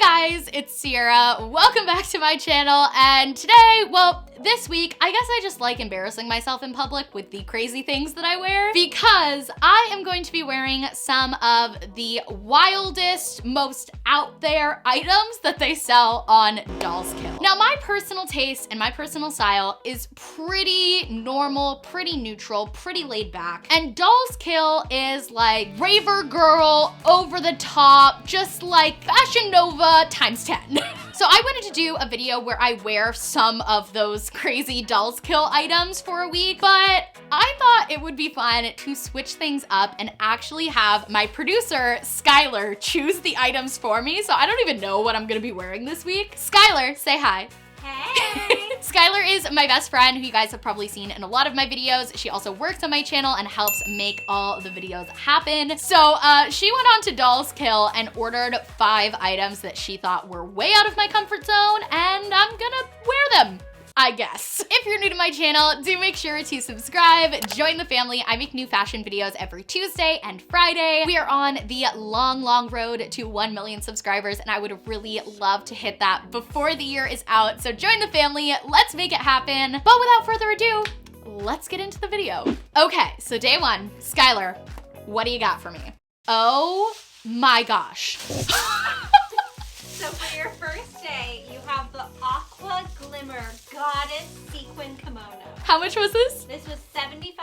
guys, it's Sierra. Welcome back to my channel, and today, well, this week, I guess I just like embarrassing myself in public with the crazy things that I wear because I am going to be wearing some of the wildest, most out there items that they sell on dollskill. Now, my personal taste and my personal style is pretty normal, pretty neutral, pretty laid back, and dollskill is like raver girl, over the top, just like Fashion Nova times 10. So I wanted to do a video where I wear some of those crazy dollskill items for a week, but I thought it would be fun to switch things up and actually have my producer, Skylar, choose the items for me, so I don't even know what I'm gonna be wearing this week. Skylar, say hi. Hey! Skylar is my best friend who you guys have probably seen in a lot of my videos. She also works on my channel and helps make all the videos happen. So she went on to dollskill and ordered 5 items that she thought were way out of my comfort zone, and I'm gonna wear them, I guess. If you're new to my channel, do make sure to subscribe, join the family. I make new fashion videos every Tuesday and Friday. We are on the long road to 1 million subscribers, and I would really love to hit that before the year is out. So join the family, let's make it happen. But without further ado, let's get into the video. Okay, so day 1, Skylar, what do you got for me? Oh my gosh. So for your first day, you have the Aqua Glimmer Goddess Sequin Kimono. How much was this? This was $75.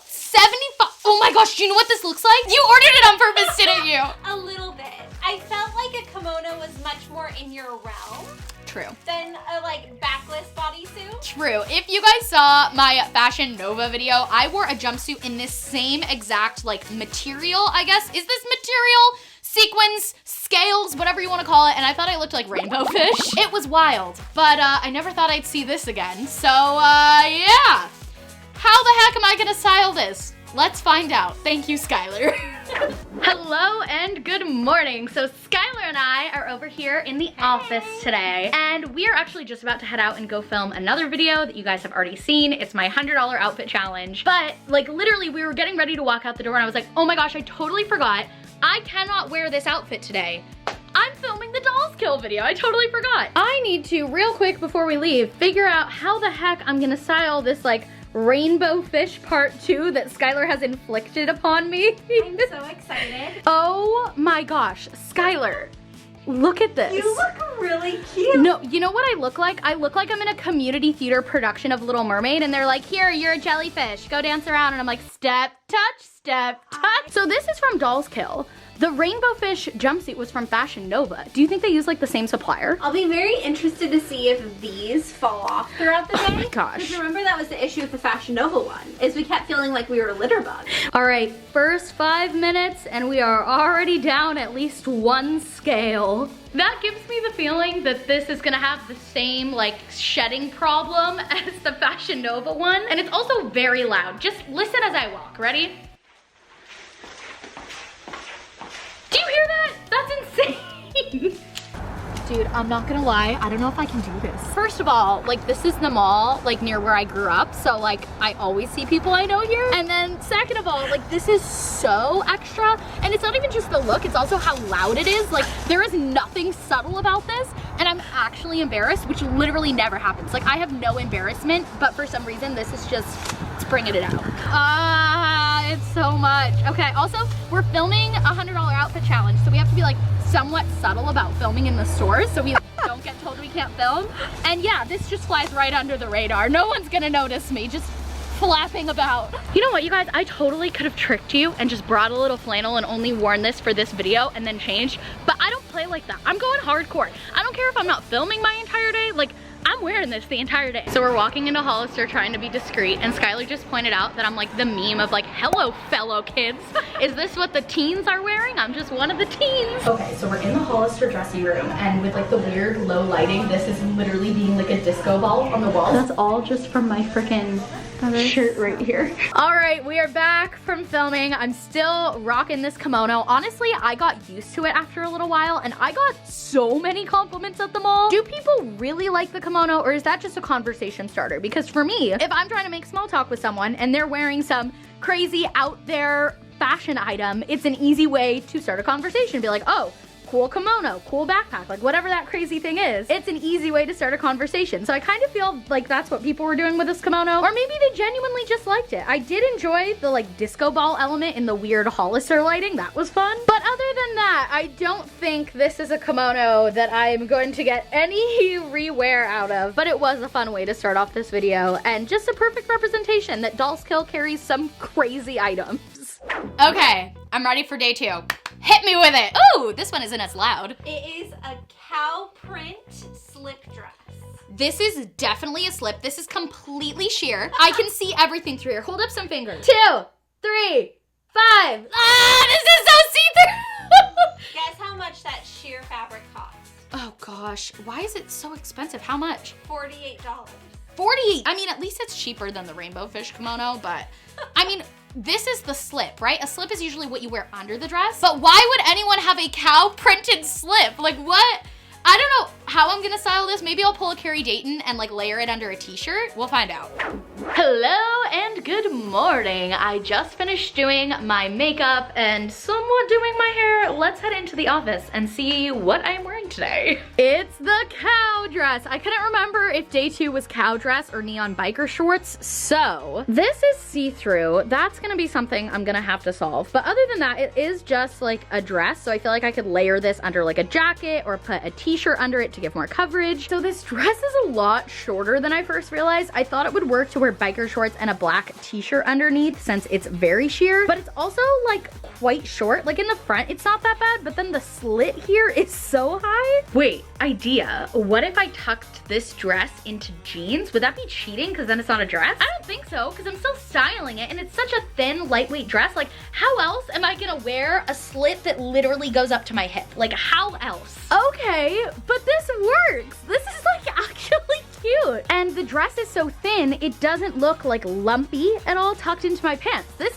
75? Oh my gosh, do you know what this looks like? You ordered it on purpose, didn't you? A little bit. I felt like a kimono was much more in your realm. True. Than a like backless bodysuit. True. If you guys saw my Fashion Nova video, I wore a jumpsuit in this same exact like material, I guess. Is this material? Sequins, scales, whatever you want to call it, and I thought I looked like rainbow fish. It was wild, but I never thought I'd see this again. So yeah. How the heck am I gonna style this? Let's find out. Thank you, Skylar. Hello and good morning. So Skylar and I are over here in the office today, and we are actually just about to head out and go film another video that you guys have already seen. It's my $100 outfit challenge. But like literally we were getting ready to walk out the door and I was like, oh my gosh, I totally forgot. I cannot wear this outfit today. I'm filming the dollskill video. I totally forgot. I need to, real quick before we leave, figure out how the heck I'm gonna style this like rainbow fish part 2 that Skylar has inflicted upon me. I'm so excited. Oh my gosh, Skylar, look at this. You look really cute. No, you know what I look like? I look like I'm in a community theater production of Little Mermaid, and they're like, here, you're a jellyfish, go dance around, and I'm like, step, touch, step, touch. So this is from dollskill. The rainbow fish jumpsuit was from Fashion Nova. Do you think they use like the same supplier? I'll be very interested to see if these fall off throughout the day. Oh my gosh. Because remember that was the issue with the Fashion Nova one, is we kept feeling like we were litter bugs. All right, first 5 minutes and we are already down at least 1 scale. That gives me the feeling that this is gonna have the same like shedding problem as the Fashion Nova one. And it's also very loud. Just listen as I walk, ready? Do you hear that? That's insane. Dude, I'm not gonna lie, I don't know if I can do this. First of all, like this is the mall, like near where I grew up, so like I always see people I know here. And then second of all, like this is so extra, and it's not even just the look, it's also how loud it is. Like there is nothing subtle about this, and I'm actually embarrassed, which literally never happens. Like I have no embarrassment, but for some reason this is just, it's bringing it out. It's so much. Okay, also we're filming a $100 outfit challenge, so we have to be like somewhat subtle about filming in the stores so we don't get told we can't film. And yeah, this just flies right under the radar. No one's gonna notice me just flapping about. You know what, you guys, I totally could have tricked you and just brought a little flannel and only worn this for this video and then changed, but I don't play like that. I'm going hardcore. I don't care if I'm not filming my entire day, like I'm wearing this the entire day. So we're walking into Hollister trying to be discreet, and Skylar just pointed out that I'm like the meme of like, hello fellow kids. Is this what the teens are wearing? I'm just one of the teens. Okay, so we're in the Hollister dressing room, and with like the weird low lighting, this is literally being like a disco ball on the wall. That's all just from my freaking shirt right here. All right, we are back from filming. I'm still rocking this kimono. Honestly, I got used to it after a little while, and I got so many compliments at the mall. Do people really like the kimono, or is that just a conversation starter? Because for me, if I'm trying to make small talk with someone and they're wearing some crazy out there fashion item, it's an easy way to start a conversation. Be like, oh, cool kimono, cool backpack, like whatever that crazy thing is. It's an easy way to start a conversation. So I kind of feel like that's what people were doing with this kimono, or maybe they genuinely just liked it. I did enjoy the like disco ball element in the weird Hollister lighting. That was fun. But other than that, I don't think this is a kimono that I'm going to get any rewear out of, but it was a fun way to start off this video and just a perfect representation that dollskill carries some crazy items. Okay, I'm ready for day 2. Hit me with it. Ooh, this one isn't as loud. It is a cow print slip dress. This is definitely a slip. This is completely sheer. I can see everything through here. Hold up some fingers. 2, 3, 5. Ah, this is so see-through. Guess how much that sheer fabric costs? Oh gosh, why is it so expensive? How much? $48. 48. I mean, at least it's cheaper than the rainbow fish kimono, but I mean, this is the slip, right? A slip is usually what you wear under the dress, but why would anyone have a cow printed slip? Like what? I don't know how I'm gonna style this. Maybe I'll pull a Carrie Dayton and like layer it under a t-shirt. We'll find out. Hello and good morning. I just finished doing my makeup and somewhat doing my hair. Let's head into the office and see what I'm wearing today. It's the cow dress. I couldn't remember if day 2 was cow dress or neon biker shorts. So this is see-through. That's gonna be something I'm gonna have to solve. But other than that, it is just like a dress. So I feel like I could layer this under like a jacket or put a t-shirt under it to give more coverage. So this dress is a lot shorter than I first realized. I thought it would work to wear biker shorts and a black t-shirt underneath since it's very sheer, but it's also like quite short. Like in the front, it's not that bad, but then the slit here is so high. Wait, idea. What if I tucked this dress into jeans? Would that be cheating because then it's not a dress? I don't think so because I'm still styling it and it's such a thin, lightweight dress. Like how else am I gonna wear a slit that literally goes up to my hip? Like how else? Okay, but this works. This is like actually cute. And the dress is so thin, it doesn't look like lumpy at all tucked into my pants. This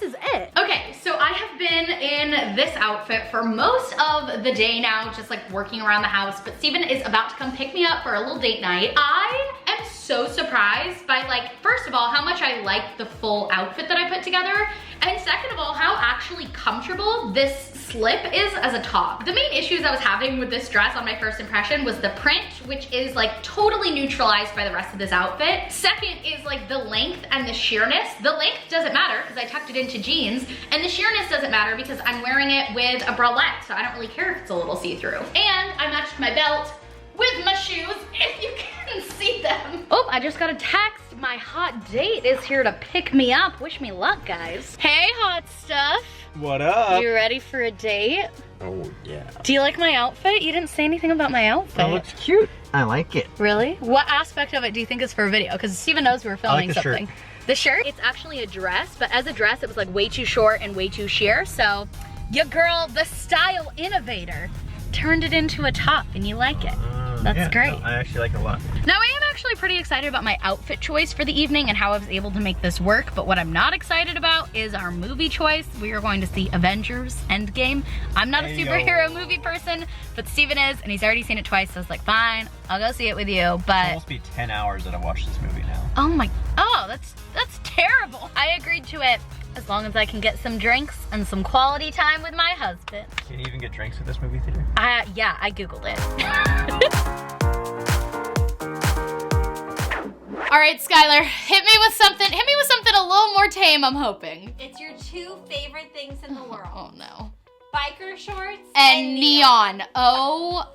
is it. Okay, so I have been in this outfit for most of the day now, just like working around the house, but Steven is about to come pick me up for a little date night. I am so surprised by like, first of all, how much I like the full outfit that I put together, and second of all, how actually comfortable this slip is as a top. The main issues I was having with this dress on my first impression was the print, which is like totally neutralized by the rest of this outfit. Second is like the length and the sheerness. The length doesn't matter because I tucked it into jeans, and the sheerness doesn't matter because I'm wearing it with a bralette, so I don't really care if it's a little see-through. And I matched my belt with my shoes, if you can see them. Oh, I just got a text. My hot date is here to pick me up. Wish me luck, guys. Hey, hot stuff. What up? You ready for a date? Oh, yeah. Do you like my outfit? You didn't say anything about my outfit. That looks cute. I like it. Really? What aspect of it do you think is for a video? Because Steven knows we were filming I like the something. Shirt. The shirt? It's actually a dress, but as a dress, it was like way too short and way too sheer. So your girl, the style innovator, turned it into a top and you like it. That's yeah, great. No, I actually like it a lot. Now I am actually pretty excited about my outfit choice for the evening and how I was able to make this work, but what I'm not excited about is our movie choice. We are going to see Avengers Endgame. I'm not a superhero movie person, but Steven is, and he's already seen it twice, so I was like, fine, I'll go see it with you, but... It's almost be 10 hours that I've watched this movie now. Oh, that's terrible. I agreed to it as long as I can get some drinks and some quality time with my husband. Can you even get drinks at this movie theater? Yeah, I Googled it. All right, Skylar, hit me with something a little more tame, I'm hoping. It's your 2 favorite things in the world. Oh no. Biker shorts and neon. Oh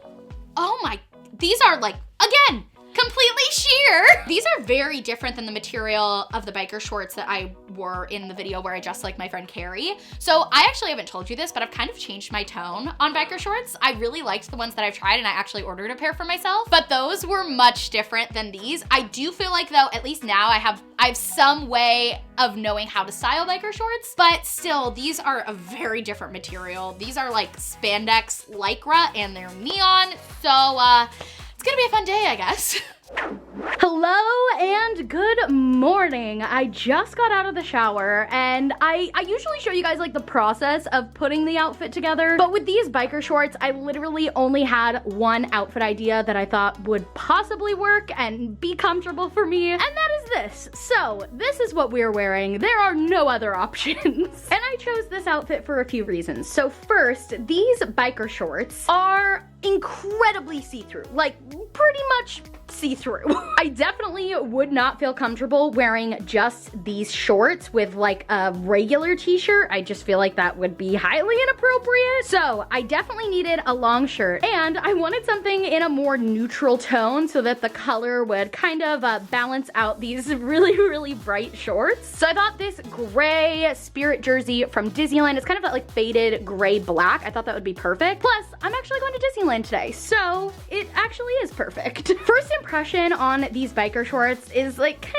my, these are like, again, completely sheer. These are very different than the material of the biker shorts that I wore in the video where I dressed like my friend Carrie. So I actually haven't told you this, but I've kind of changed my tone on biker shorts. I really liked the ones that I've tried and I actually ordered a pair for myself, but those were much different than these. I do feel like though, at least now I have some way of knowing how to style biker shorts, but still these are a very different material. These are like spandex lycra and they're neon. So it's gonna be a fun day, I guess. Hello and good morning. I just got out of the shower and I usually show you guys like the process of putting the outfit together, but with these biker shorts, I literally only had one outfit idea that I thought would possibly work and be comfortable for me, and that is this. So this is what we're wearing. There are no other options. And I chose this outfit for a few reasons. So first, these biker shorts are incredibly see-through, like pretty much see-through. I definitely would not feel comfortable wearing just these shorts with like a regular t-shirt. I just feel like that would be highly inappropriate. So I definitely needed a long shirt, and I wanted something in a more neutral tone so that the color would kind of balance out these really bright shorts. So I thought this gray spirit jersey from Disneyland, it's kind of that like faded gray black. I thought that would be perfect. Plus, I'm actually going to Disneyland today, so it actually is perfect. First impression on these biker shorts is like kind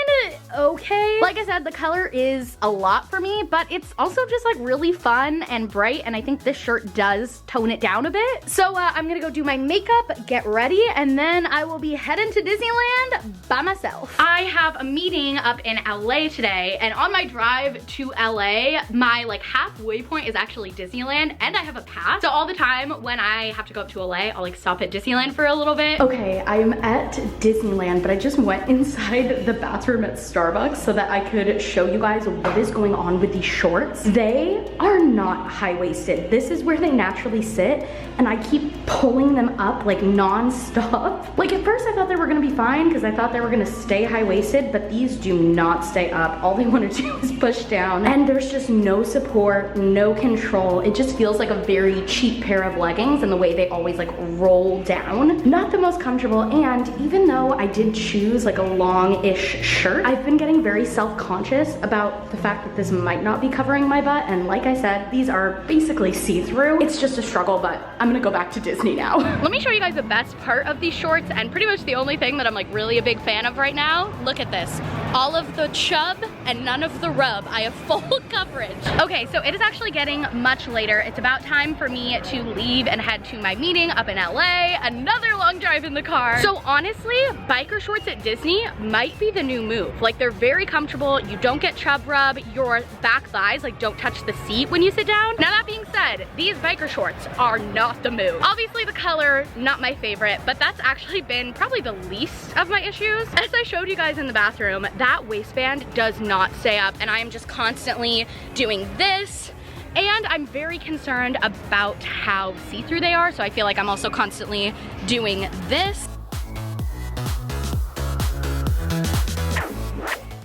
of okay. Like I said, the color is a lot for me, but it's also just like really fun and bright, and I think this shirt does tone it down a bit. So I'm gonna go do my makeup, get ready, and then I will be heading to Disneyland by myself. I have a meeting up in LA today, and on my drive to LA, my like halfway point is actually Disneyland, and I have a pass. So all the time when I have to go up to LA, I'll like stop at Disneyland for a little bit. Okay, I'm at Disneyland, but I just went inside the bathroom at Starbucks so that I could show you guys what is going on with these shorts. They are not high-waisted. This is where they naturally sit, and I keep pulling them up like non-stop. Like at first I thought they were gonna be fine because I thought they were gonna stay high-waisted, but these do not stay up. All they want to do is push down, and there's just no support, no control. It just feels like a very cheap pair of leggings, and the way they always like roll down. Not the most comfortable, and even though I did choose like a long-ish shirt, I've been getting very self-conscious about the fact that this might not be covering my butt, and like I said, these are basically see-through. It's just a struggle, but I'm gonna go back to Disney now. Let me show you guys the best part of these shorts, and pretty much the only thing that I'm like really a big fan of right now. Look at this. All of the chub and none of the rub. I have full coverage. Okay, so it is actually getting much later. It's about time for me to leave and head to my meeting up in LA. Another long drive in the car. So honestly, biker shorts at Disney might be the new move. Like they're very comfortable. You don't get chub rub. Your back thighs like don't touch the seat when you sit down. Now that being said, these biker shorts are not the move. Obviously the color, not my favorite, but that's actually been probably the least of my issues. As I showed you guys in the bathroom, that waistband does not stay up, and I am just constantly doing this. And I'm very concerned about how see-through they are, so I feel like I'm also constantly doing this.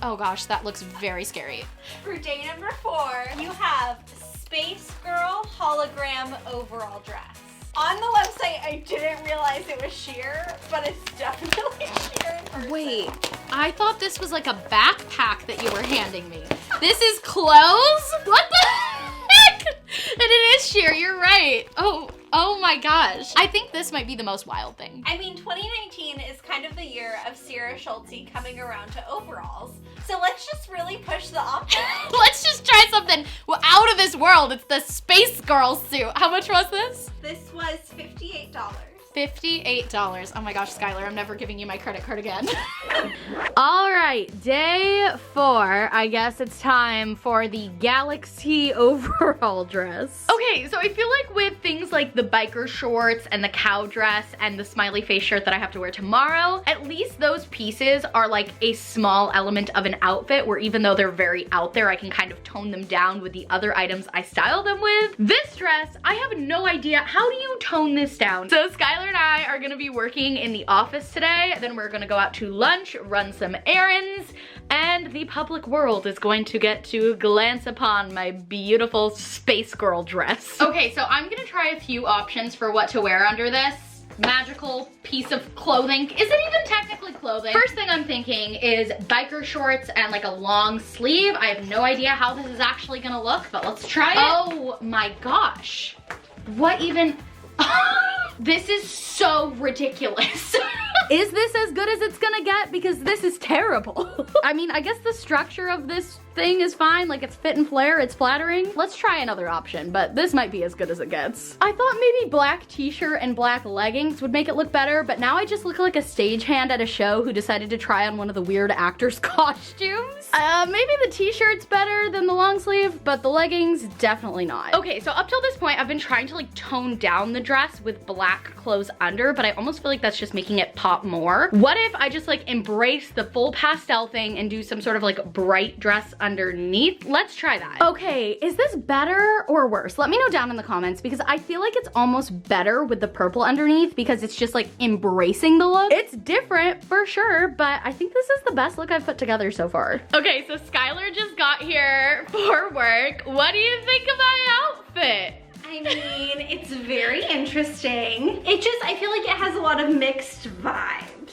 Oh gosh, that looks very scary. For day number 4, you have Space Girl Hologram overall dress. On the website, I didn't realize it was sheer, but it's definitely sheer in person. Wait, I thought this was like a backpack that you were handing me. This is clothes? What the heck? And it is sheer, you're right. Oh my gosh. I think this might be the most wild thing. I mean, 2019 is kind of the year of Sierra Schultzzie coming around to overalls. So let's just really push the envelope. Let's just try something out of this world. It's the Space Girl suit. How much was this? This was $58. $58. Oh my gosh, Skylar, I'm never giving you my credit card again. All right, day 4. I guess it's time for the Galaxy overall dress. Okay, so I feel like with things like the biker shorts and the cow dress and the smiley face shirt that I have to wear tomorrow, at least those pieces are like a small element of an outfit where even though they're very out there, I can kind of tone them down with the other items I style them with. This dress, I have no idea. How do you tone this down? So Skylar and I are gonna be working in the office today, then we're gonna go out to lunch, run some errands, and the public world is going to get to glance upon my beautiful space girl dress. Okay, so I'm gonna try a few options for what to wear under this magical piece of clothing. Is it even technically clothing? First thing I'm thinking is biker shorts and like a long sleeve. I have no idea how this is actually gonna look, but let's try it. Oh my gosh. What even? This is so ridiculous. Is this as good as it's gonna get? Because this is terrible. I mean, I guess the structure of this thing is fine. Like it's fit and flare, it's flattering. Let's try another option, but this might be as good as it gets. I thought maybe black t-shirt and black leggings would make it look better, but now I just look like a stagehand at a show who decided to try on one of the weird actors' costumes. Maybe the t-shirt's better than the long sleeve, but the leggings, definitely not. Okay, so up till this point, I've been trying to like tone down the dress with black clothes under, but I almost feel like that's just making it pop more. What if I just like embrace the full pastel thing and do some sort of like bright dress underneath? Let's try that. Okay, is this better or worse? Let me know down in the comments because I feel like it's almost better with the purple underneath because it's just like embracing the look. It's different for sure, but I think this is the best look I've put together so far. Okay, so Skylar just got here for work. What do you think of my outfit? I mean, it's very interesting. I feel like it has a lot of mixed vibes.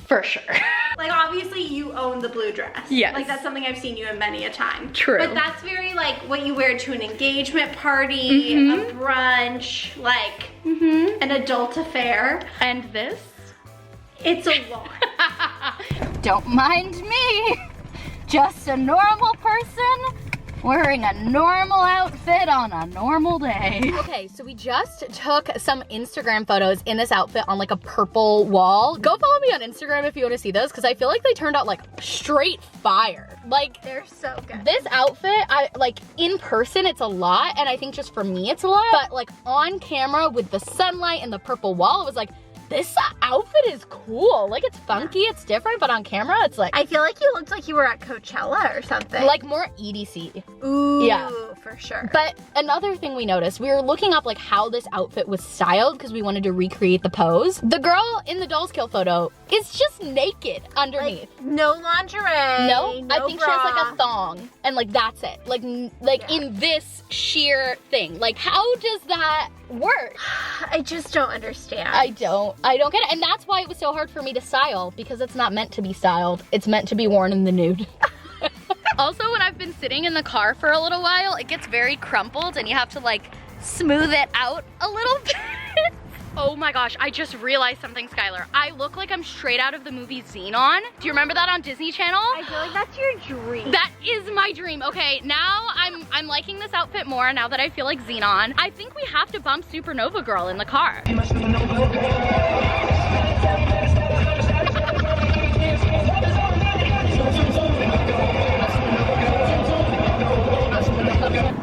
For sure. Like obviously you own the blue dress. Yes. Like that's something I've seen you in many a time. True. But that's very like what you wear to an engagement party, a brunch, like an adult affair. And this? It's a lot. Don't mind me. Just a normal person wearing a normal outfit on a normal day. Okay, so we just took some Instagram photos in this outfit on like a purple wall. Go follow me on Instagram if you want to see those because I feel like they turned out like straight fire. Like They're so good. this outfit, I like in person it's a lot and I think just for me it's a lot, but like on camera with the sunlight and the purple wall, it was like, this outfit is cool. Like it's funky, it's different, but on camera it's like, I feel like you looked like you were at Coachella or something. like more EDC. Ooh, yeah. for sure. But another thing we noticed, we were looking up like how this outfit was styled because we wanted to recreate the pose. The girl in the dollskill photo is just naked underneath. Like, no lingerie. No, I think bra. she has like a thong and like that's it. Like in this sheer thing. Like how does that work? I just don't understand. I don't get it. And that's why it was so hard for me to style because it's not meant to be styled. It's meant to be worn in the nude. Also, when I've been sitting in the car for a little while, it gets very crumpled and you have to like smooth it out a little bit. Oh my gosh, I just realized something, Skylar. I look like I'm straight out of the movie Xenon. Do you remember that on Disney Channel? I feel like that's your dream. That is my dream. Okay, now I'm liking this outfit more now that I feel like Xenon. I think we have to bump Supernova Girl in the car.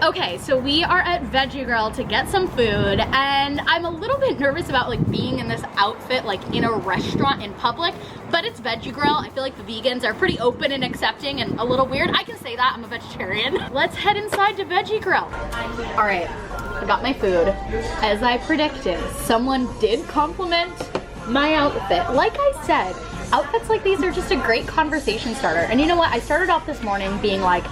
Okay, so we are at Veggie Grill to get some food, and I'm a little bit nervous about like being in this outfit like in a restaurant in public, but it's Veggie Grill. I feel like the vegans are pretty open and accepting and a little weird. I can say that, I'm a vegetarian. Let's head inside to Veggie Grill. All right, I got my food. As I predicted, someone did compliment my outfit. Like I said, outfits like these are just a great conversation starter. And you know what? I started off this morning being like,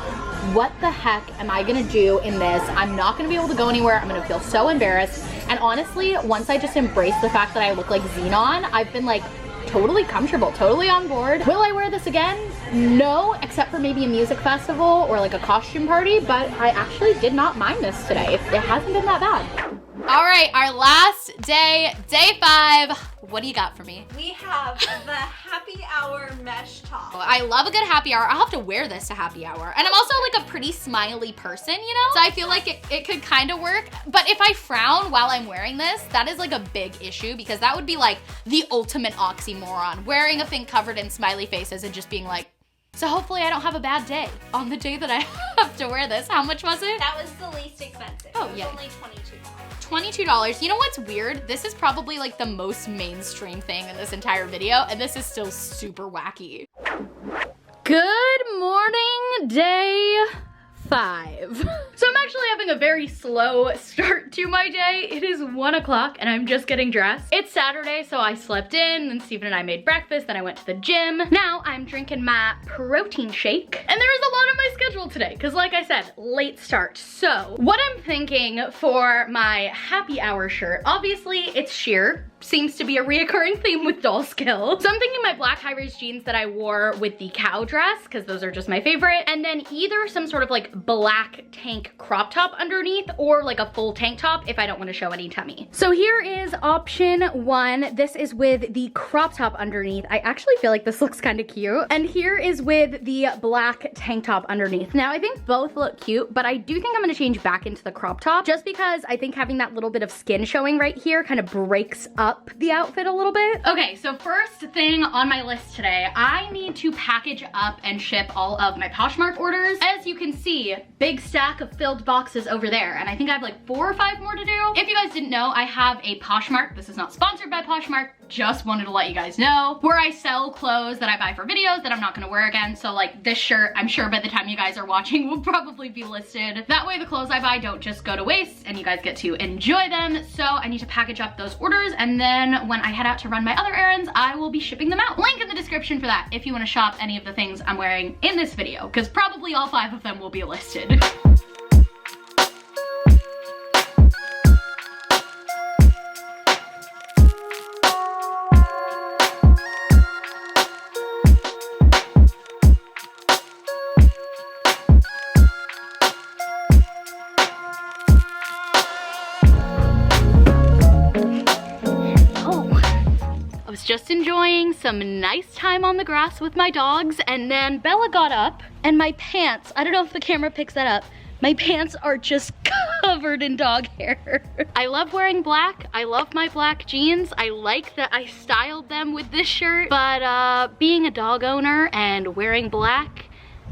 what the heck am I gonna do in this? I'm not gonna be able to go anywhere. I'm gonna feel so embarrassed. And honestly, once I just embraced the fact that I look like Xenon, I've been like totally comfortable, totally on board. Will I wear this again? No, except for maybe a music festival or like a costume party, but I actually did not mind this today. It hasn't been that bad. All right, our last day, day 5. What do you got for me? We have the happy hour mesh top. I love a good happy hour. I'll have to wear this to happy hour. And I'm also like a pretty smiley person, you know? So I feel like it could kind of work. But if I frown while I'm wearing this, that is like a big issue because that would be like the ultimate oxymoron. Wearing a thing covered in smiley faces and just being like, so hopefully I don't have a bad day on the day that I have to wear this. How much was it? That was the least expensive. Oh, it was yeah. only $22. $22. You know what's weird? This is probably like the most mainstream thing in this entire video, and this is still super wacky. Good morning, day 5. So I'm actually having a very slow start to my day. It is 1 o'clock and I'm just getting dressed. It's Saturday, so I slept in, then Steven and I made breakfast, then I went to the gym. Now I'm drinking my protein shake. And there is a lot on my schedule today, because like I said, late start. So what I'm thinking for my happy hour shirt, obviously it's sheer. Seems to be a reoccurring theme with dollskill. So I'm thinking my black high-rise jeans that I wore with the cow dress, because those are just my favorite, and then either some sort of like black tank crop crop top underneath or like a full tank top if I don't want to show any tummy. So here is option 1. This is with the crop top underneath. I actually feel like this looks kind of cute. And here is with the black tank top underneath. Now I think both look cute, but I do think I'm gonna change back into the crop top just because I think having that little bit of skin showing right here kind of breaks up the outfit a little bit. Okay, so first thing on my list today, I need to package up and ship all of my Poshmark orders. As you can see, big stack of filled boxes over there, and I think I have like 4 or 5 more to do. If you guys didn't know, I have a Poshmark. This is not sponsored by Poshmark, just wanted to let you guys know, where I sell clothes that I buy for videos that I'm not gonna wear again. So like this shirt, I'm sure by the time you guys are watching will probably be listed. That way the clothes I buy don't just go to waste and you guys get to enjoy them. So I need to package up those orders, and then when I head out to run my other errands, I will be shipping them out. Link in the description for that if you wanna shop any of the things I'm wearing in this video, because probably all 5 of them will be listed. Just enjoying some nice time on the grass with my dogs, and then Bella got up and my pants, I don't know if the camera picks that up, my pants are just covered in dog hair. I love wearing black. I love my black jeans. I like that I styled them with this shirt, but being a dog owner and wearing black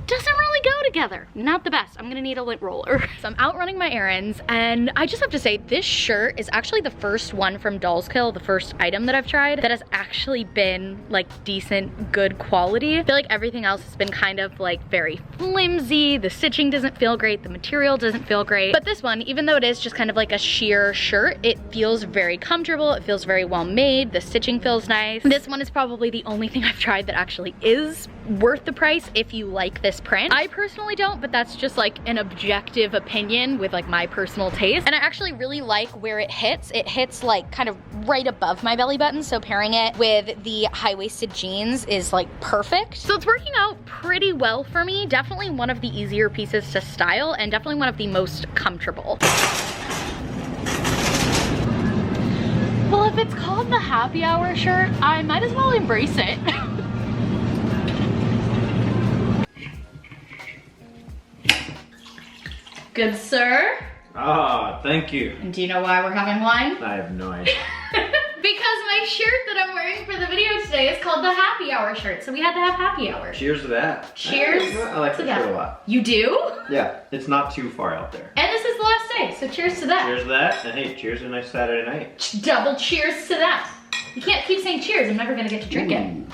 doesn't really go together. Not the best. I'm gonna need a lint roller. So I'm out running my errands, and I just have to say this shirt is actually the first one from dollskill, the first item that I've tried that has actually been like decent, good quality. I feel like everything else has been kind of like very flimsy. The stitching doesn't feel great. The material doesn't feel great. But this one, even though it is just kind of like a sheer shirt, it feels very comfortable. It feels very well made. The stitching feels nice. This one is probably the only thing I've tried that actually is worth the price if you like this print. I personally don't, but that's just like an objective opinion with like my personal taste. And I actually really like where it hits. It hits like kind of right above my belly button, so pairing it with the high-waisted jeans is like perfect. So it's working out pretty well for me. Definitely one of the easier pieces to style, and definitely one of the most comfortable. Well, if it's called the happy hour shirt, I might as well embrace it. Good sir. Ah, thank you. And do you know why we're having wine? I have no idea. Because my shirt that I'm wearing for the video today is called the happy hour shirt, so we had to have happy hour. Cheers to that. Cheers. I like that shirt a lot. You do? Yeah, it's not too far out there. And this is the last day, so cheers to that. Cheers to that, and hey, cheers to a nice Saturday night. Double cheers to that. You can't keep saying cheers, I'm never gonna get to drink it.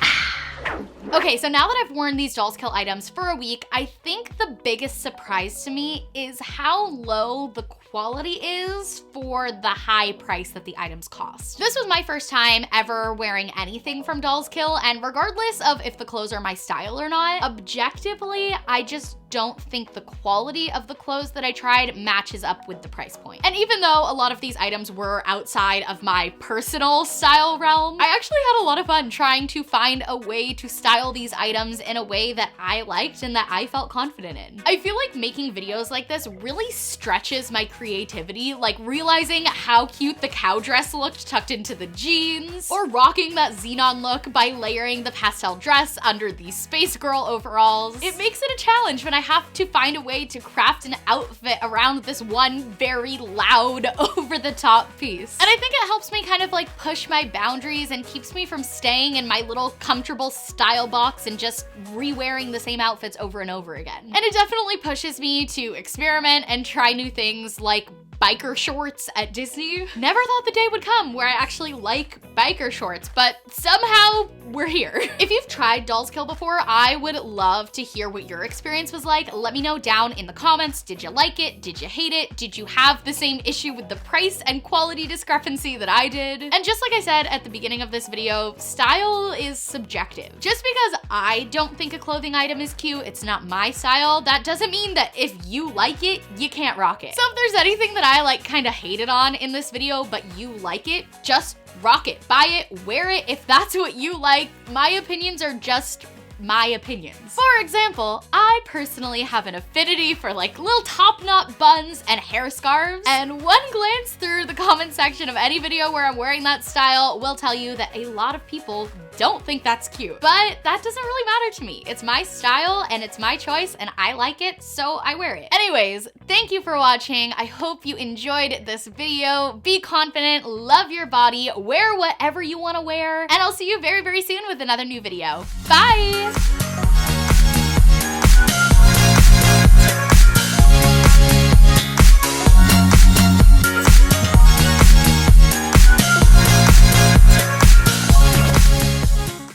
Okay, so now that I've worn these dollskill items for a week, I think the biggest surprise to me is how low the quality is for the high price that the items cost. This was my first time ever wearing anything from dollskill, and regardless of if the clothes are my style or not, objectively, I just don't think the quality of the clothes that I tried matches up with the price point. And even though a lot of these items were outside of my personal style realm, I actually had a lot of fun trying to find a way to style these items in a way that I liked and that I felt confident in. I feel like making videos like this really stretches my creativity, like realizing how cute the cow dress looked tucked into the jeans, or rocking that xenon look by layering the pastel dress under these space girl overalls. It makes it a challenge when I have to find a way to craft an outfit around this one very loud, over-the-top piece. And I think it helps me kind of like push my boundaries and keeps me from staying in my little comfortable style box and just re-wearing the same outfits over and over again. And it definitely pushes me to experiment and try new things like biker shorts at Disney. Never thought the day would come where I actually like biker shorts, but somehow we're here. If you've tried dollskill before, I would love to hear what your experience was like. Let me know down in the comments. Did you like it? Did you hate it? Did you have the same issue with the price and quality discrepancy that I did? And just like I said at the beginning of this video, style is subjective. Just because I don't think a clothing item is cute, it's not my style, that doesn't mean that if you like it, you can't rock it. So if there's anything that I like kind of hated on in this video, but you like it, just rock it, buy it, wear it if that's what you like. My opinions are just my opinions. For example, I personally have an affinity for like little top knot buns and hair scarves, and one glance through the comment section of any video where I'm wearing that style will tell you that a lot of people don't think that's cute. But that doesn't really matter to me. It's my style and it's my choice and I like it, so I wear it. Anyways, thank you for watching. I hope you enjoyed this video. Be confident, love your body, wear whatever you want to wear, and I'll see you very, very soon with another new video. Bye!